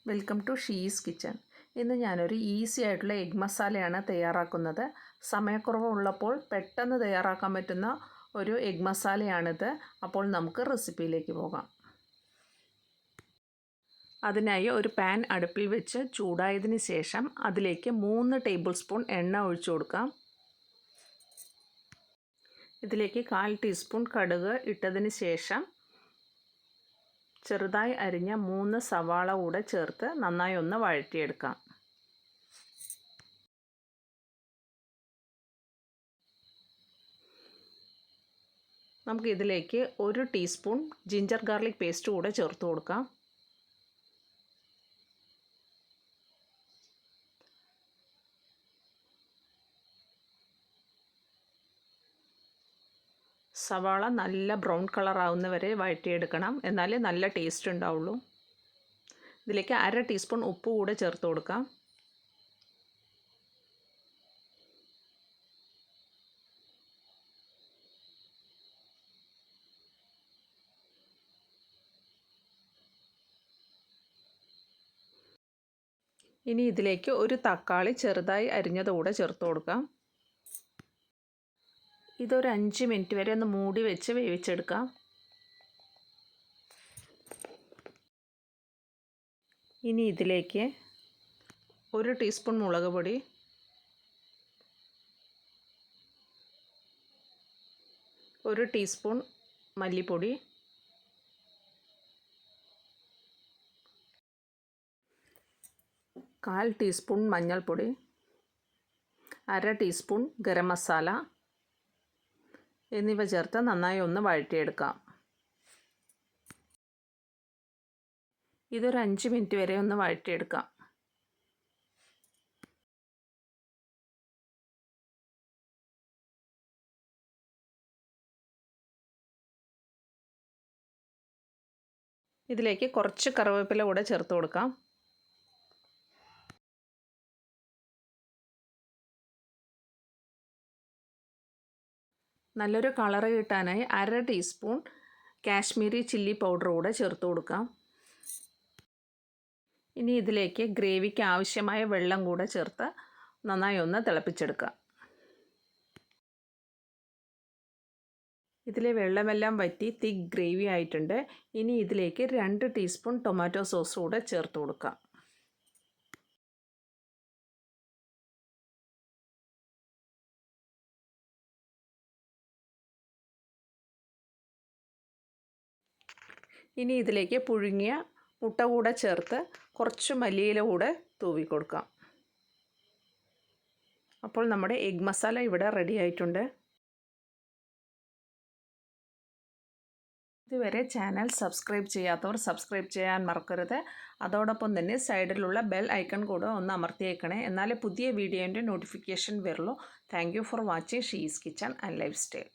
Welcome to she's kitchen. ഇന്ന് ഞാനൊരു easy ആയിട്ടുള്ള എഗ് മസാലയാണ് തയ്യാറാക്കുന്നത്. സമയക്കുറവുള്ളപ്പോൾ പെട്ടെന്ന് തയ്യാറാക്കാൻ പറ്റുന്ന ഒരു എഗ് മസാലയാണിത്. അപ്പോൾ നമുക്ക് റെസിപ്പിയിലേക്ക് പോകാം. അതിനായി ഒരു പാൻ അടുപ്പിൽ വെച്ച് ചൂടായതിന് ശേഷം അതിലേക്ക് 3 ടേബിൾ സ്പൂൺ എണ്ണ ഒഴിച്ചു കൊടുക്കാം. ഇതിലേക്ക് 1/4 ടീസ്പൂൺ കടുക് ഇട്ടതിന് ശേഷം ചെറുതായി അരിഞ്ഞ 3 സവാള കൂടെ ചേർത്ത് നന്നായി ഒന്ന് വഴറ്റിയെടുക്കാം. നമുക്ക് ഇതിലേക്ക് 1 ടീസ്പൂൺ ജിഞ്ചർ ഗാർലിക് പേസ്റ്റ് കൂടെ ചേർത്ത് കൊടുക്കാം. സവാള നല്ല ബ്രൗൺ കളർ ആവുന്നവരെ വഴറ്റിയെടുക്കണം, എന്നാലേ നല്ല ടേസ്റ്റ് ഉണ്ടാവുള്ളൂ. ഇതിലേക്ക് 1/2 ടീസ്പൂൺ ഉപ്പ് കൂടെ ചേർത്ത് കൊടുക്കാം. ഇനി ഇതിലേക്ക് ഒരു തക്കാളി ചെറുതായി അരിഞ്ഞത് കൂടെ ചേർത്ത് കൊടുക്കാം. ഇതൊരു 5 മിനിറ്റ് വരെ ഒന്ന് മൂടി വെച്ച് വേവിച്ചെടുക്കാം. ഇനി ഇതിലേക്ക് 1 ടീസ്പൂൺ മുളക് പൊടി, 1 ടീസ്പൂൺ മല്ലിപ്പൊടി, 1/4 ടീസ്പൂൺ മഞ്ഞൾപ്പൊടി, 1/2 ടീസ്പൂൺ ഗരം മസാല എന്നിവ ചേർത്ത് നന്നായി ഒന്ന് വഴറ്റിയെടുക്കാം. ഇതൊരു 5 മിനിറ്റ് വരെ ഒന്ന് വഴറ്റിയെടുക്കാം. ഇതിലേക്ക് കുറച്ച് കറിവേപ്പില കൂടെ ചേർത്ത് കൊടുക്കാം. നല്ലൊരു കളറ് കിട്ടാനായി 1/2 ടീസ്പൂൺ കാശ്മീരി ചില്ലി പൗഡർ കൂടെ ചേർത്ത് കൊടുക്കാം. ഇനി ഇതിലേക്ക് ഗ്രേവിക്ക് ആവശ്യമായ വെള്ളം കൂടെ ചേർത്ത് നന്നായി ഒന്ന് തിളപ്പിച്ചെടുക്കാം. ഇതിലെ വെള്ളമെല്ലാം വറ്റി തിക്ക് ഗ്രേവി ആയിട്ടുണ്ട്. ഇനി ഇതിലേക്ക് 2 ടീസ്പൂൺ ടൊമാറ്റോ സോസ് കൂടെ ചേർത്ത് കൊടുക്കാം. ഇനി ഇതിലേക്ക് പുഴുങ്ങിയ മുട്ട കൂടെ ചേർത്ത് കുറച്ച് മല്ലിയില കൂടെ തൂവി കൊടുക്കാം. അപ്പോൾ നമ്മുടെ എഗ് മസാല ഇവിടെ റെഡി ആയിട്ടുണ്ട്. ഇതുവരെ ചാനൽ സബ്സ്ക്രൈബ് ചെയ്യാത്തവർ സബ്സ്ക്രൈബ് ചെയ്യാൻ മറക്കരുത്. അതോടൊപ്പം തന്നെ സൈഡിലുള്ള ബെൽ ഐക്കൺ കൂടെ ഒന്ന് അമർത്തിയേക്കണേ, എന്നാലേ പുതിയ വീഡിയോൻ്റെ നോട്ടിഫിക്കേഷൻ വരുള്ളൂ. Thank you for watching she's kitchen and life style.